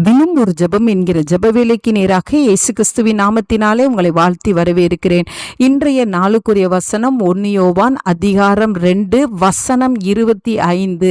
தினம் ஒரு ஜெபம் என்கிற ஜெப வேலைக்கு நேராக இயேசு கிறிஸ்துவின் நாமத்தினாலே உங்களை வாழ்த்தி வரவேற்கிறேன். இன்றைய நாளுக்குரிய வசனம் 1 யோவான் அதிகாரம் 2 வசனம் 25.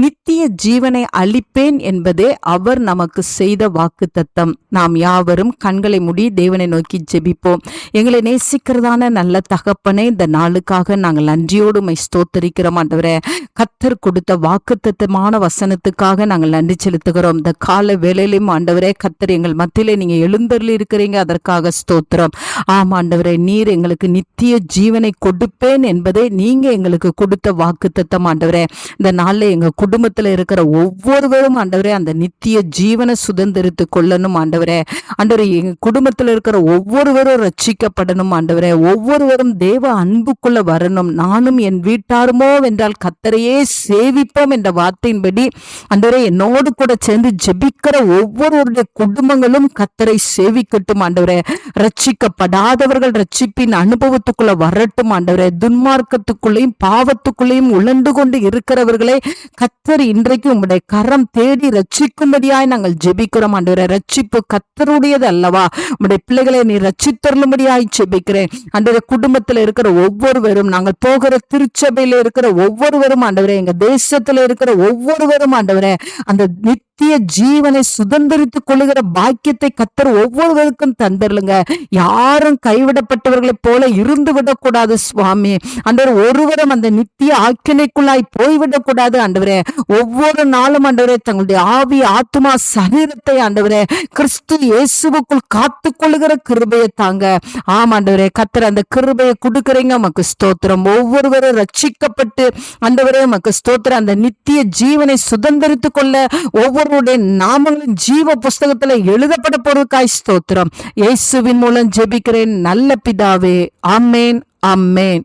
நித்திய ஜீவனை அளிப்பேன் என்பதே அவர் நமக்கு செய்த வாக்குத்தத்தம். நாம் யாவரும் கண்களை மூடி தேவனை நோக்கி ஜெபிப்போம். எங்களை நேசிக்கிறதான நல்ல தகப்பனே, இந்த நாளுக்காக நாங்கள் நன்றியோடு உம்மை ஸ்தோத்தரிக்கிறோம் ஆண்டவரே. கர்த்தர் கொடுத்த வாக்குத்தத்தமான வசனத்துக்காக நாங்கள் நன்றி செலுத்துகிறோம். இந்த கால வேளையிலும் ஆண்டவரே கர்த்தர் எங்கள் மத்தியிலே நீங்க எழுந்தருளி இருக்கிறீங்க, அதற்காக ஸ்தோத்திரம். ஆமா ஆண்டவரே, நீர் எங்களுக்கு நித்திய ஜீவனை கொடுப்பேன் என்பதை நீங்க எங்களுக்கு கொடுத்த வாக்குத்தத்தம் ஆண்டவரே. இந்த நாள்ல எங்க குடும்பத்துல இருக்கிற ஒவ்வொருவரும் ஆண்டவரே அந்த நித்திய ஜீவனை சுதந்திரித்து கொள்ளணும் ஆண்டவரே. ஆண்டவரே, எங்க குடும்பத்துல இருக்கிற ஒவ்வொருவரும் ரட்சிக்கப்படணும் ஆண்டவரே. ஒவ்வொருவரும் தேவ அன்புக்குள்ள வரணும். நானும் என் வீட்டாருமோ என்றால் கர்த்தரையே சேவிப்போம் என்ற வார்த்தையின்படி ஆண்டவரே என்னோடு கூட சேர்ந்து ஜெபிக்கிற ஒவ்வொருவருடைய குடும்பங்களும் கர்த்தரை சேவிக்கட்டும் ஆண்டவரே. ரட்சிக்கப்படாதவர்கள் ரட்சிப்பின் அனுபவத்துக்குள்ள வரட்டும் ஆண்டவரே. துன்மார்க்கத்துக்குள்ளேயும் பாவத்துக்குள்ளேயும் உழண்டு கொண்டு இருக்கிறவர்களை கர்த்தர் இன்றைக்கு உங்களுடைய கரம் தேடி ரட்சிக்கும்படியாய் நாங்கள் ஜெபிக்கிறோம் ஆண்டவரே. ரட்சிப்பு கர்த்தருடையது அல்லவா? உங்களுடைய பிள்ளைகளை நீ ரட்சித்தருளும்படியாய் ஜெபிக்கிறேன் ஆண்டவரே. குடும்பத்துல இருக்கிற ஒவ்வொருவரும், நாங்கள் போகிற திருச்சபையில இருக்கிற ஒவ்வொருவரும் ஆண்டவரே, எங்க தேசத்துல இருக்கிற ஒவ்வொருவரும் ஆண்டவரே, அந்த நித்திய ஜீவனை சுதந்திரித்துக் கொள்ளுகிற பாக்கியத்தை கர்த்தர் ஒவ்வொருவருக்கும் தந்தருளுங்க. யாரும் கைவிடப்பட்டவர்களைப் போல இருந்து விடக்கூடாது சுவாமி. ஆண்டவர் ஒருவரும் அந்த நித்திய ஆக்கினைக்குள்ளாய் போய்விடக்கூடாது ஆண்டவரே. ஒவ்வொரு நாளும் ஆண்டவரே தங்களுடைய ஆவி ஆத்துமா சரீரத்தை ஆண்டவரே கிறிஸ்து இயேசுவுக்குள் காத்து கொள்ளுகிற கிருபையை தாங்க. ஆமாண்டவரே, கர்த்தர் அந்த கிருபையை கொடுக்குறீங்க, உமக்கு ஸ்தோத்திரம். ஒவ்வொருவரும் ரட்சிக்கப்பட்டு ஆண்டவரே உமக்கு ஸ்தோத்திரம். அந்த நித்திய ஜீவனை சுதந்திரித்துக் கொள்ள ஒவ்வொருடைய நாமங்களும் ஜீவ புஸ்தகத்துல எழுதப்பட போறதுக்காய் ஸ்தோத்திரம். இயேசுவின் மூலம் ஜெபிக்கிறேன் நல்ல பிதாவே. ஆமேன், ஆமேன்.